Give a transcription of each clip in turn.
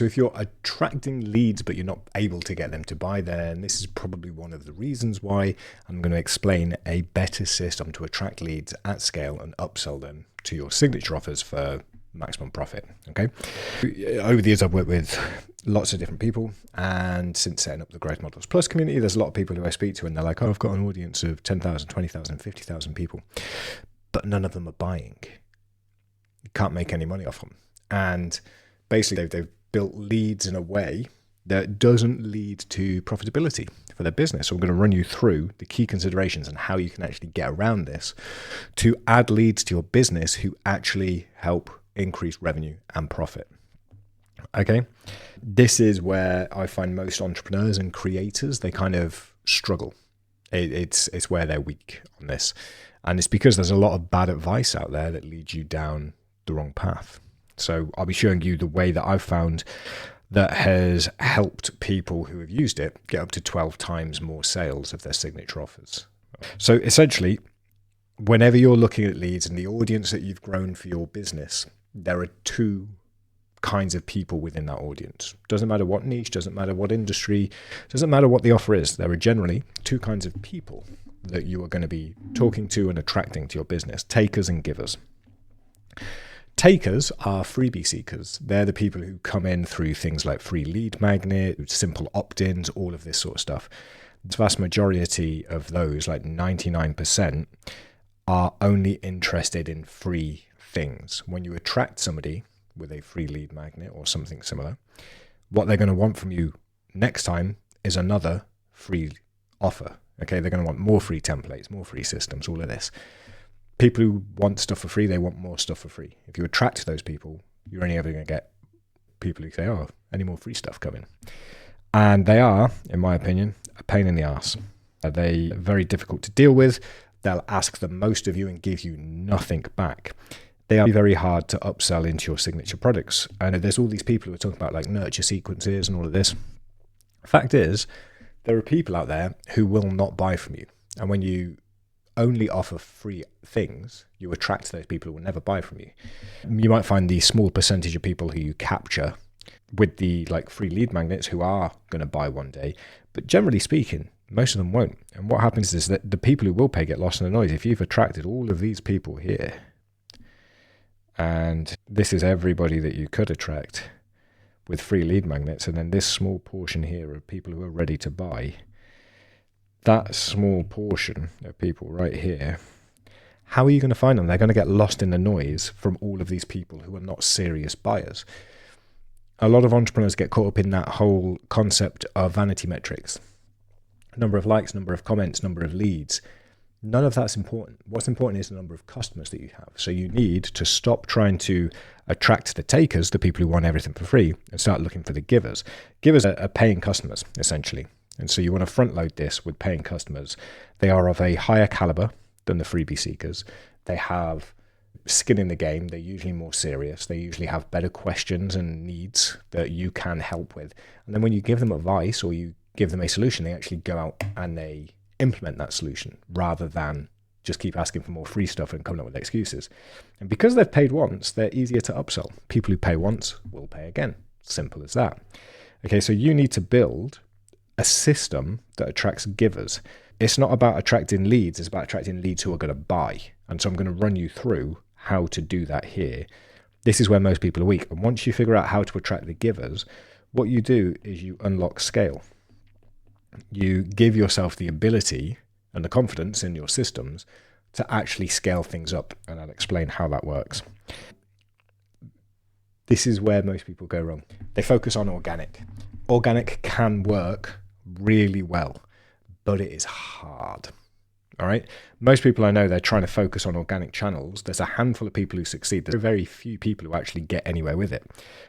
So if you're attracting leads but you're not able to get them to buy, then this is probably one of the reasons why I'm going to explain a better system to attract leads at scale and upsell them to your signature offers for maximum profit. Okay. Over the years, I've worked with lots of different people, and since setting up the Growth Models Plus community, there's a lot of people who I speak to and they're like, oh, I've got an audience of 10,000, 20,000, 50,000 people, but none of them are buying. You can't make any money off them. And basically they've built leads in a way that doesn't lead to profitability for their business. So I'm going to run you through the key considerations and how you can actually get around this to add leads to your business who actually help increase revenue and profit. Okay. This is where I find most entrepreneurs and creators, they kind of struggle. It's where they're weak on this. And it's because there's a lot of bad advice out there that leads you down the wrong path. So I'll be showing you the way that I've found that has helped people who have used it get up to 12 times more sales of their signature offers. So essentially, whenever you're looking at leads and the audience that you've grown for your business, there are two kinds of people within that audience. Doesn't matter what niche, doesn't matter what industry, doesn't matter what the offer is. There are generally two kinds of people that you are going to be talking to and attracting to your business: takers and givers. Takers are freebie seekers. They're the people who come in through things like free lead magnet, simple opt-ins, all of this sort of stuff. The vast majority of those, like 99%, are only interested in free things. When you attract somebody with a free lead magnet or something similar, what they're going to want from you next time is another free offer. Okay, they're going to want more free templates, more free systems, all of this. People who want stuff for free, they want more stuff for free. If you attract those people, you're only ever going to get people who say, oh, any more free stuff coming. And they are, in my opinion, a pain in the ass. They're very difficult to deal with. They'll ask the most of you and give you nothing back. They are very hard to upsell into your signature products. And there's all these people who are talking about like nurture sequences and all of this. Fact is, there are people out there who will not buy from you. And when you only offer free things, you attract those people who will never buy from you. You might find the small percentage of people who you capture with the like free lead magnets who are going to buy one day, but generally speaking, most of them won't. And what happens is that the people who will pay get lost in the noise. If you've attracted all of these people here, and this is everybody that you could attract with free lead magnets, and then this small portion here of people who are ready to buy, that small portion of people right here, how are you going to find them? They're going to get lost in the noise from all of these people who are not serious buyers. A lot of entrepreneurs get caught up in that whole concept of vanity metrics. Number of likes, number of comments, number of leads. None of that's important. What's important is the number of customers that you have. So you need to stop trying to attract the takers, the people who want everything for free, and start looking for the givers. Givers are paying customers, essentially. And so you want to front load this with paying customers. They are of a higher caliber than the freebie seekers. They have skin in the game. They're usually more serious. They usually have better questions and needs that you can help with. And then when you give them advice or you give them a solution, they actually go out and they implement that solution rather than just keep asking for more free stuff and coming up with excuses. And because they've paid once, they're easier to upsell. People who pay once will pay again. Simple as that. Okay, so you need to build a system that attracts givers. It's not about attracting leads, it's about attracting leads who are going to buy. And so I'm going to run you through how to do that here. This is where most people are weak. And once you figure out how to attract the givers, what you do is you unlock scale. You give yourself the ability and the confidence in your systems to actually scale things up. And I'll explain how that works. This is where most people go wrong. They focus on organic. Organic can work really well, but it is hard. All right. Most people I know, they're trying to focus on organic channels. There's a handful of people who succeed. There's very few people who actually get anywhere with it.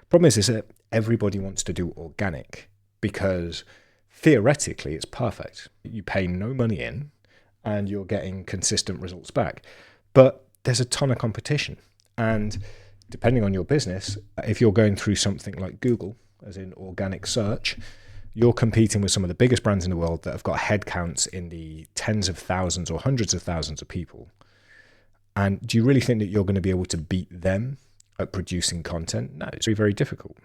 Problem is that everybody wants to do organic because theoretically it's perfect. You pay no money in and you're getting consistent results back. But there's a ton of competition. And depending on your business, if you're going through something like Google, as in organic search, you're competing with some of the biggest brands in the world that have got headcounts in the tens of thousands or hundreds of thousands of people. And do you really think that you're going to be able to beat them at producing content? No, it's very, very difficult.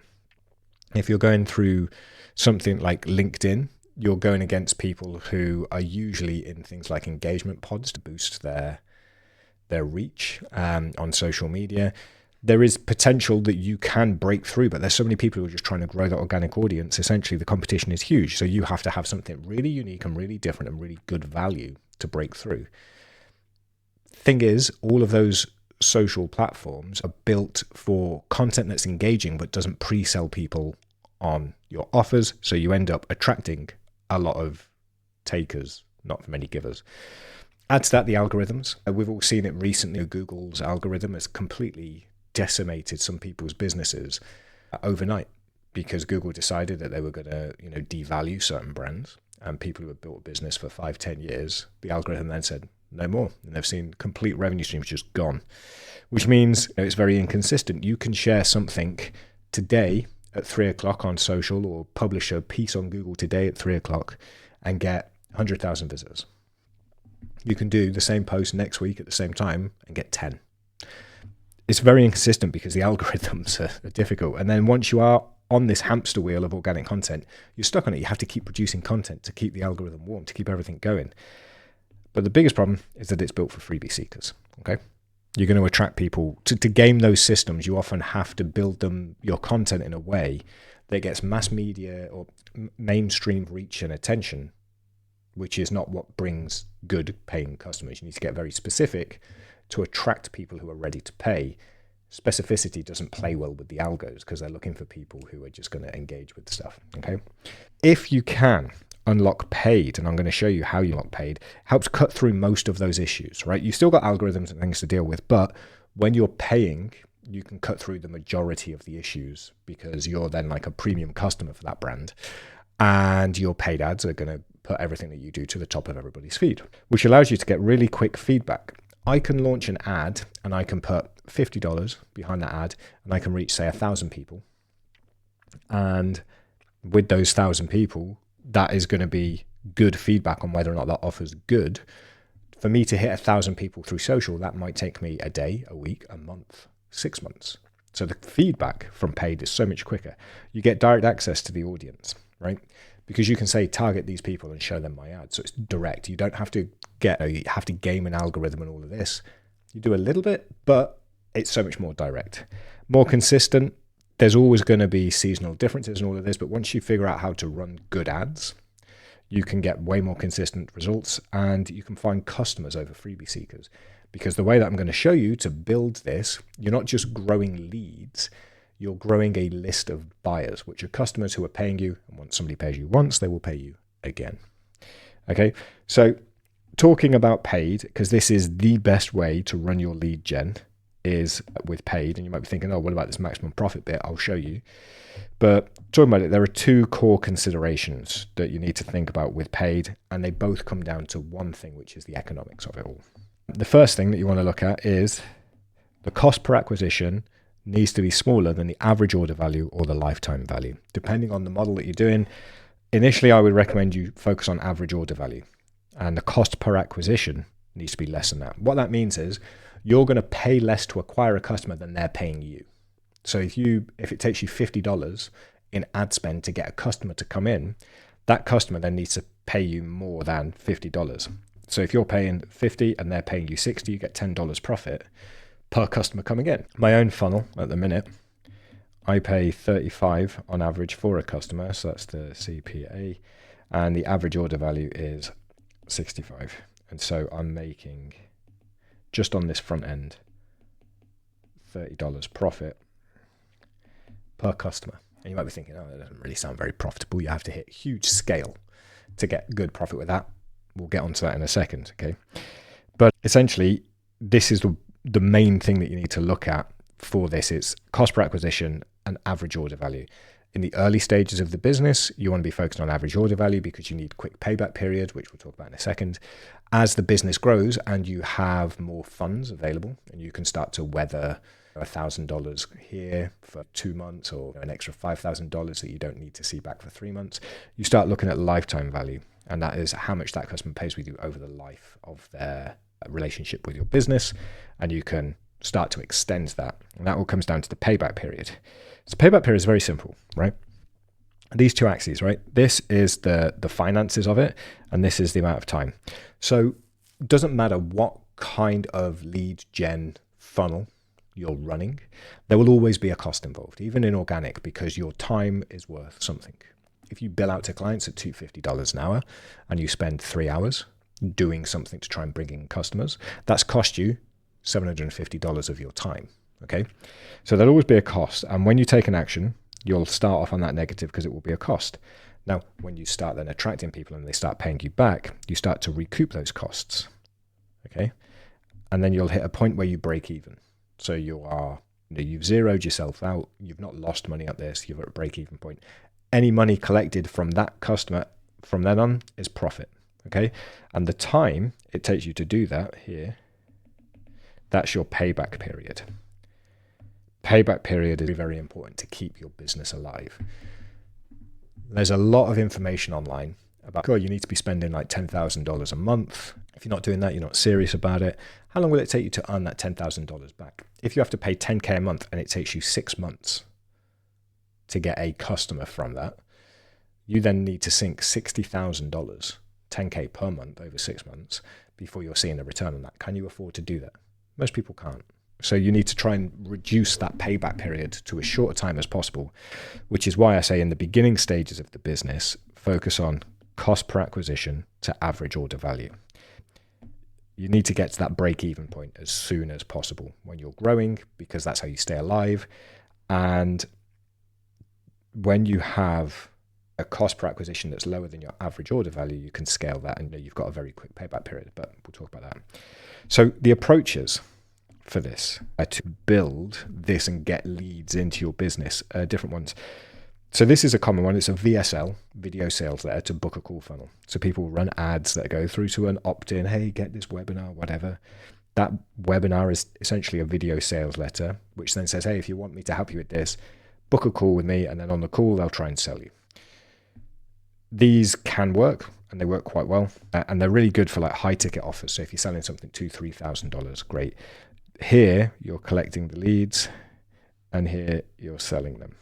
If you're going through something like LinkedIn, you're going against people who are usually in things like engagement pods to boost their reach on social media. There is potential that you can break through, but there's so many people who are just trying to grow that organic audience. Essentially, the competition is huge. So you have to have something really unique and really different and really good value to break through. Thing is, all of those social platforms are built for content that's engaging but doesn't pre-sell people on your offers. So you end up attracting a lot of takers, not many givers. Add to that the algorithms. We've all seen it recently. Google's algorithm has completely decimated some people's businesses overnight because Google decided that they were going to, devalue certain brands, and people who had built a business for 5-10 years, the algorithm then said no more, and they've seen complete revenue streams just gone, which means it's very inconsistent. You can share something today at 3:00 on social, or publish a piece on Google today at 3:00 and get 100,000 visitors. You can do the same post next week at the same time and get 10. It's very inconsistent because the algorithms are difficult. And then once you are on this hamster wheel of organic content, you're stuck on it. You have to keep producing content to keep the algorithm warm, to keep everything going. But the biggest problem is that it's built for freebie seekers. Okay, you're going to attract people to game those systems. You often have to build your content in a way that gets mass media or mainstream reach and attention, which is not what brings good paying customers. You need to get very specific to attract people who are ready to pay. Specificity doesn't play well with the algos because they're looking for people who are just going to engage with stuff. Okay, if you can unlock paid, and I'm going to show you how you unlock paid, helps cut through most of those issues, right? You still got algorithms and things to deal with, but when you're paying, you can cut through the majority of the issues because you're then like a premium customer for that brand, and your paid ads are going to put everything that you do to the top of everybody's feed, which allows you to get really quick feedback. I can launch an ad and I can put $50 behind that ad and I can reach, say, 1,000 people. And with those 1,000 people, that is going to be good feedback on whether or not that offer's good. For me to hit 1,000 people through social, that might take me a day, a week, a month, 6 months. So the feedback from paid is so much quicker. You get direct access to the audience, right? Because you can say, target these people and show them my ad. So it's direct. You don't have to game an algorithm and all of this. You do a little bit, but it's so much more direct, more consistent. There's always going to be seasonal differences and all of this, but once you figure out how to run good ads, you can get way more consistent results, and you can find customers over freebie seekers. Because the way that I'm going to show you to build this, you're not just growing leads, you're growing a list of buyers, which are customers who are paying you. And once somebody pays you once, they will pay you again. Okay, so talking about paid, because this is the best way to run your lead gen, is with paid. And you might be thinking, oh, what about this maximum profit bit? I'll show you. But talking about it, there are two core considerations that you need to think about with paid, and they both come down to one thing, which is the economics of it all. The first thing that you want to look at is the cost per acquisition needs to be smaller than the average order value or the lifetime value, depending on the model that you're doing. Initially, I would recommend you focus on average order value, and the cost per acquisition needs to be less than that. What that means is you're going to pay less to acquire a customer than they're paying you. So if it takes you $50 in ad spend to get a customer to come in, that customer then needs to pay you more than $50. So if you're paying $50 and they're paying you $60, you get $10 profit per customer coming in. My own funnel at the minute, I pay $35 on average for a customer, so that's the CPA, and the average order value is $65. And so I'm making, just on this front end, $30 profit per customer. And you might be thinking, oh, that doesn't really sound very profitable. You have to hit huge scale to get good profit with that. We'll get onto that in a second, okay? But essentially, this is the main thing that you need to look at for this. It's cost per acquisition and average order value. In the early stages of the business, you want to be focused on average order value because you need quick payback period, which we'll talk about in a second. As the business grows and you have more funds available and you can start to weather $1,000 here for 2 months or an extra $5,000 that you don't need to see back for 3 months, you start looking at lifetime value. And that is how much that customer pays with you over the life of their relationship with your business. And you can start to extend that. And that all comes down to the payback period. So payback period is very simple, right? these two axes, right? This is the finances of it, and this is the amount of time. So it doesn't matter what kind of lead gen funnel you're running, there will always be a cost involved, even in organic, because your time is worth something. If you bill out to clients at $250 an hour and you spend 3 hours doing something to try and bring in customers, that's cost you $750 of your time. Okay, so there'll always be a cost, and when you take an action, you'll start off on that negative because it will be a cost. Now, when you start then attracting people and they start paying you back, you start to recoup those costs. Okay, and then you'll hit a point where you break even. So you've zeroed yourself out. You've not lost money at this. You're at a break even point. Any money collected from that customer from then on is profit. Okay, and the time it takes you to do that here, that's your payback period. Payback period is very important to keep your business alive. There's a lot of information online about, you need to be spending like $10,000 a month. If you're not doing that, you're not serious about it. How long will it take you to earn that $10,000 back? If you have to pay $10K a month and it takes you 6 months to get a customer from that, you then need to sink $60,000, $10K per month over 6 months before you're seeing a return on that. Can you afford to do that? Most people can't. So you need to try and reduce that payback period to as short a time as possible, which is why I say in the beginning stages of the business, focus on cost per acquisition to average order value. You need to get to that break-even point as soon as possible when you're growing, because that's how you stay alive. And when you have a cost per acquisition that's lower than your average order value, you can scale that, and you've got a very quick payback period, but we'll talk about that. So the approaches for this to build this and get leads into your business are different ones. So this is a common one. It's a VSL, video sales letter, to book a call funnel. So people run ads that go through to an opt-in, hey, get this webinar, whatever. That webinar is essentially a video sales letter, which then says, hey, if you want me to help you with this, book a call with me, and then on the call, they'll try and sell you. These can work, and they work quite well, and they're really good for like high ticket offers. So if you're selling something $2,000-$3,000, great. Here, you're collecting the leads, and here you're selling them.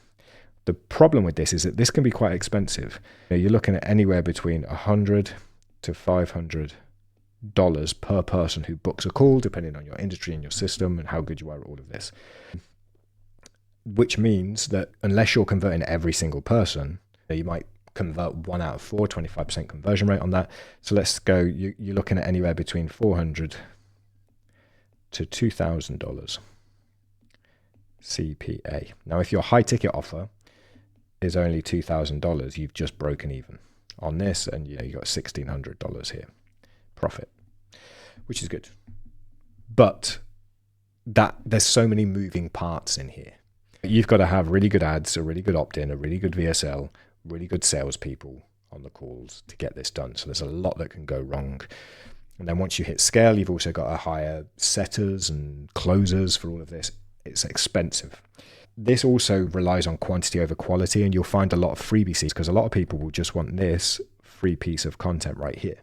The problem with this is that this can be quite expensive. You're looking at anywhere between $100 to $500 per person who books a call, depending on your industry and your system and how good you are at all of this. Which means that unless you're converting every single person, you might convert 1 out of 4, 25% conversion rate on that. So let's go, you're looking at anywhere between $400 to $2,000 CPA. Now, if your high ticket offer is only $2,000, you've just broken even on this, and you got $1,600 here profit, which is good. But there's so many moving parts in here. You've got to have really good ads, a really good opt-in, a really good VSL, really good salespeople on the calls to get this done. So there's a lot that can go wrong. And then once you hit scale, you've also got to hire setters and closers for all of this. It's expensive. This also relies on quantity over quality, and you'll find a lot of freebies because a lot of people will just want this free piece of content right here.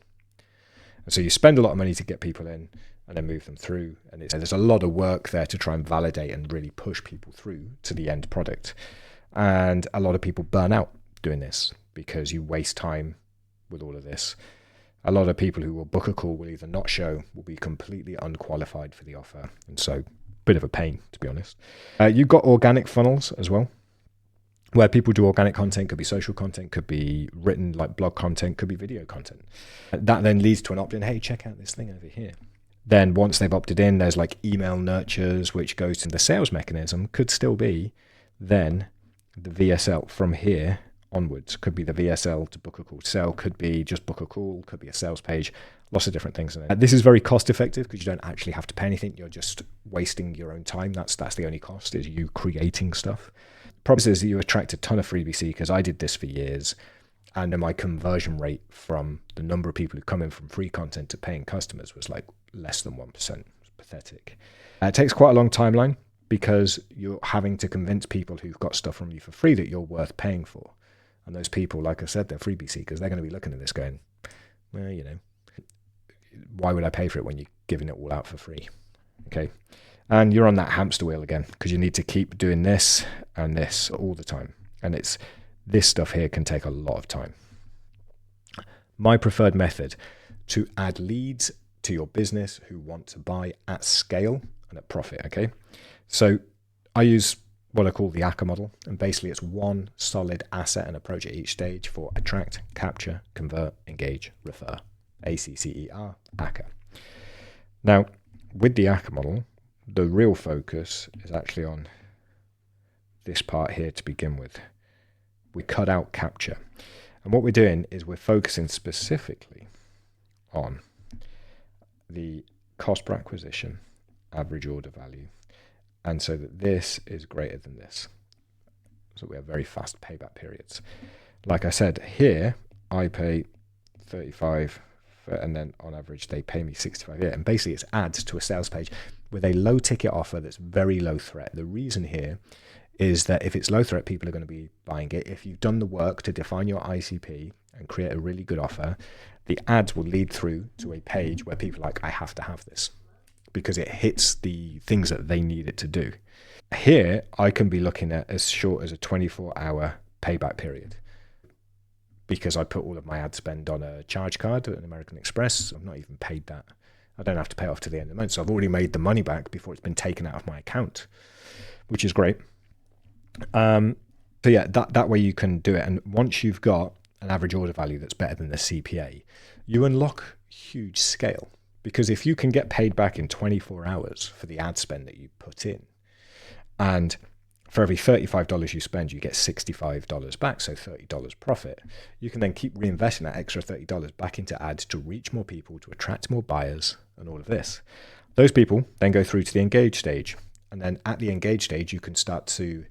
And so you spend a lot of money to get people in and then move them through. And there's a lot of work there to try and validate and really push people through to the end product. And a lot of people burn out doing this because you waste time with all of this. A lot of people who will book a call will either not show, will be completely unqualified for the offer. And so bit of a pain, to be honest. You've got organic funnels as well, where people do organic content, could be social content, could be written like blog content, could be video content. That then leads to an opt-in, hey, check out this thing over here. Then once they've opted in, there's like email nurtures, which goes to the sales mechanism, could still be then the VSL from here onwards. Could be the VSL to book a call sell, could be just book a call, could be a sales page, lots of different things. This is very cost effective because you don't actually have to pay anything. You're just wasting your own time. That's the only cost, is you creating stuff. Problem is that you attract a ton of freebie seekers. I did this for years, and my conversion rate from the number of people who come in from free content to paying customers was like less than 1%. It's pathetic. It takes quite a long timeline because you're having to convince people who've got stuff from you for free that you're worth paying for. And those people, like I said, they're freebie seekers. They're going to be looking at this going, well, why would I pay for it when you're giving it all out for free? Okay. And you're on that hamster wheel again because you need to keep doing this and this all the time. And it's This stuff here can take a lot of time. My preferred method to add leads to your business who want to buy at scale and at profit, okay? So I use what I call the ACCA model, and basically it's one solid asset and approach at each stage for attract, capture, convert, engage, refer. ACCER, ACCA. Now, with the ACCA model, the real focus is actually on this part here to begin with. We cut out capture. And what we're doing is we're focusing specifically on the cost per acquisition, average order value, and so that this is greater than this. So we have very fast payback periods. Like I said, here I pay 35 and then on average they pay me 65 here. And basically it's ads to a sales page with a low ticket offer that's very low threat. The reason here is that if it's low threat, people are going to be buying it. If you've done the work to define your ICP and create a really good offer, the ads will lead through to a page where people are like, I have to have this, because it hits the things that they need it to do. Here, I can be looking at as short as a 24-hour payback period because I put all of my ad spend on a charge card at an American Express. I've not even paid that. I don't have to pay off to the end of the month. So I've already made the money back before it's been taken out of my account, which is great. So yeah, that way you can do it. And once you've got an average order value that's better than the CPA, you unlock huge scale. Because if you can get paid back in 24 hours for the ad spend that you put in, and for every $35 you spend, you get $65 back, so $30 profit, you can then keep reinvesting that extra $30 back into ads to reach more people, to attract more buyers, and all of this. Those people then go through to the engage stage. And then at the engage stage, you can start to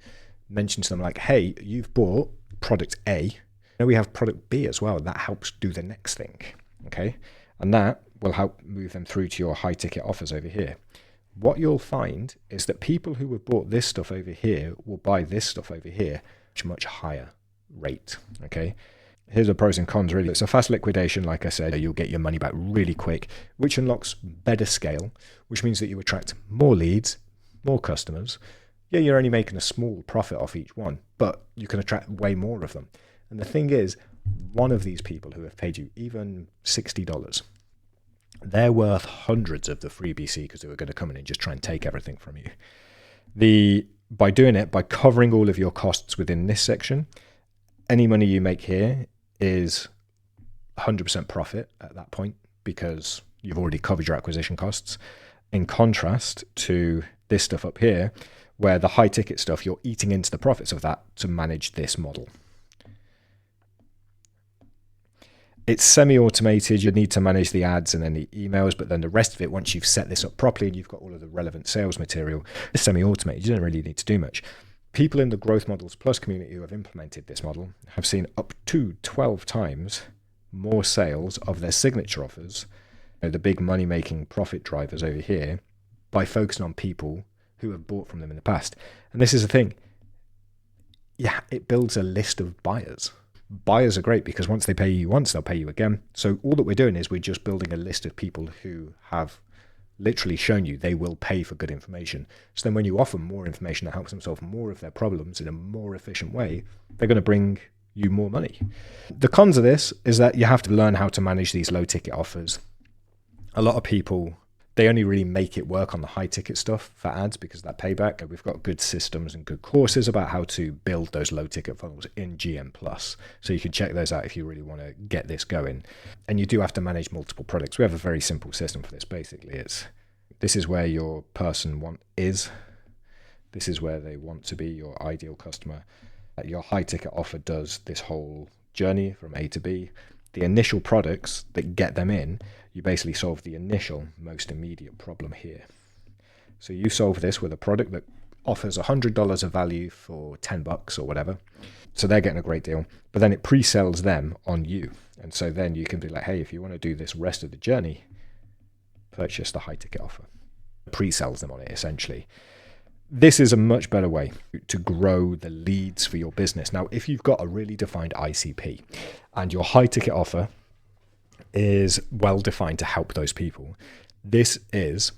mention to them like, hey, you've bought product A. Now we have product B as well. That helps do the next thing, okay? And that will help move them through to your high ticket offers over here. What you'll find is that people who have bought this stuff over here will buy this stuff over here at a much higher rate, okay? Here's the pros and cons really. It's a fast liquidation, like I said. You'll get your money back really quick, which unlocks better scale, which means that you attract more leads, more customers. Yeah, you're only making a small profit off each one, but you can attract way more of them. And the thing is, one of these people who have paid you even $60, they're worth hundreds of the freebie seekers who are going to come in and just try and take everything from you. By doing it, by covering all of your costs within this section, any money you make here is 100% profit at that point because you've already covered your acquisition costs. In contrast to this stuff up here, where the high ticket stuff, you're eating into the profits of that to manage this model. It's semi-automated. You need to manage the ads and then the emails, but then the rest of it, once you've set this up properly and you've got all of the relevant sales material, it's semi-automated. You don't really need to do much. People in the Growth Models Plus community who have implemented this model have seen up to 12 times more sales of their signature offers, the big money-making profit drivers over here, by focusing on people who have bought from them in the past. And this is the thing. Yeah, it builds a list of buyers. Buyers are great because once they pay you once, they'll pay you again. So all that we're doing is we're just building a list of people who have literally shown you they will pay for good information. So then when you offer more information that helps them solve more of their problems in a more efficient way, they're going to bring you more money. The cons of this is that you have to learn how to manage these low ticket offers. A lot of people, they only really make it work on the high ticket stuff for ads because of that payback. We've got good systems and good courses about how to build those low ticket funnels in GM Plus. So you can check those out if you really want to get this going. And you do have to manage multiple products. We have a very simple system for this. Basically, this is where your person is. This is where they want to be, your ideal customer. Your high ticket offer does this whole journey from A to B. The initial products that get them in, you basically solve the initial, most immediate problem here. So you solve this with a product that offers $100 of value for $10 or whatever. So they're getting a great deal, but then it pre-sells them on you. And so then you can be like, hey, if you want to do this rest of the journey, purchase the high ticket offer. Pre-sells them on it essentially. This is a much better way to grow the leads for your business. Now, if you've got a really defined ICP and your high ticket offer is well defined to help those people, this is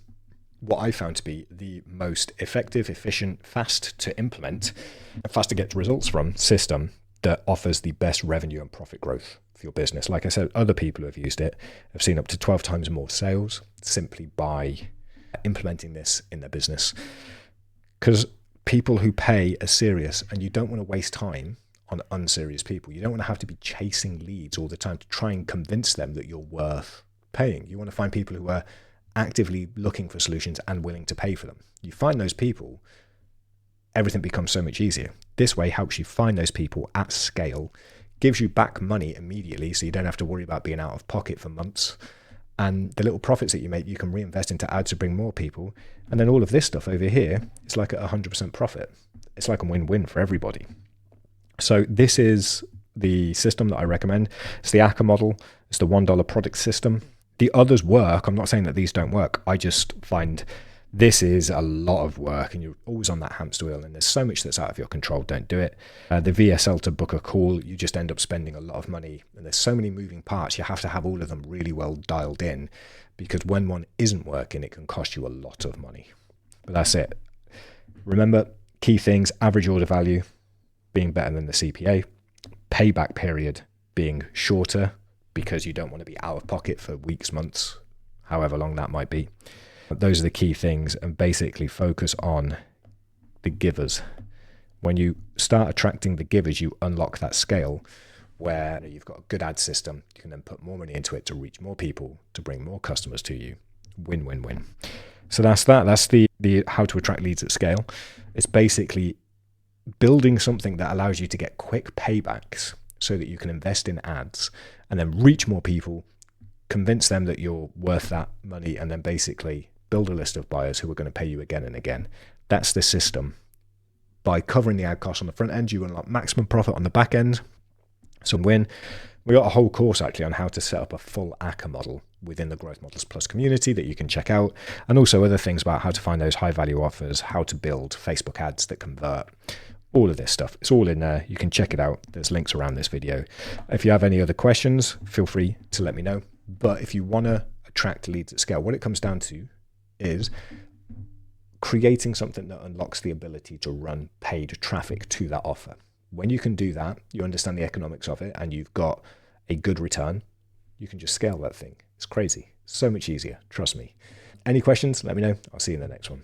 what I found to be the most effective, efficient, fast to implement, fast to get results from system that offers the best revenue and profit growth for your business. Like I said, other people who have used it have seen up to 12 times more sales simply by implementing this in their business. Because people who pay are serious, and you don't want to waste time on unserious people. You don't want to have to be chasing leads all the time to try and convince them that you're worth paying. You want to find people who are actively looking for solutions and willing to pay for them. You find those people, everything becomes so much easier. This way helps you find those people at scale, gives you back money immediately so you don't have to worry about being out of pocket for months. And the little profits that you make, you can reinvest into ads to bring more people. And then all of this stuff over here, it's like a 100% profit. It's like a win-win for everybody. So this is the system that I recommend. It's the ACCA model. It's the $1 product system. The others work. I'm not saying that these don't work. I just find this is a lot of work and you're always on that hamster wheel and there's so much that's out of your control. Don't do it. The VSL to book a call, you just end up spending a lot of money and there's so many moving parts. You have to have all of them really well dialed in, because when one isn't working, it can cost you a lot of money. But that's it. Remember, key things: average order value being better than the CPA, payback period being shorter because you don't want to be out of pocket for weeks, months, however long that might be. Those are the key things, and basically focus on the givers. When you start attracting the givers, you unlock that scale where you've got a good ad system. You can then put more money into it to reach more people, to bring more customers to you. Win, win, win. So that's that. That's the how to attract leads at scale. It's basically building something that allows you to get quick paybacks so that you can invest in ads and then reach more people, convince them that you're worth that money, and then basically build a list of buyers who are going to pay you again and again. That's the system. By covering the ad costs on the front end, you unlock maximum profit on the back end. So we got a whole course actually on how to set up a full ACCA model within the Growth Models Plus community that you can check out, and also other things about how to find those high value offers, how to build Facebook ads that convert, all of this stuff. It's all in there. You can check it out. There's links around this video. If you have any other questions, feel free to let me know. But if you want to attract leads at scale, what it comes down to is creating something that unlocks the ability to run paid traffic to that offer. When you can do that, you understand the economics of it, and you've got a good return, you can just scale that thing. It's crazy. So much easier. Trust me. Any questions? Let me know. I'll see you in the next one.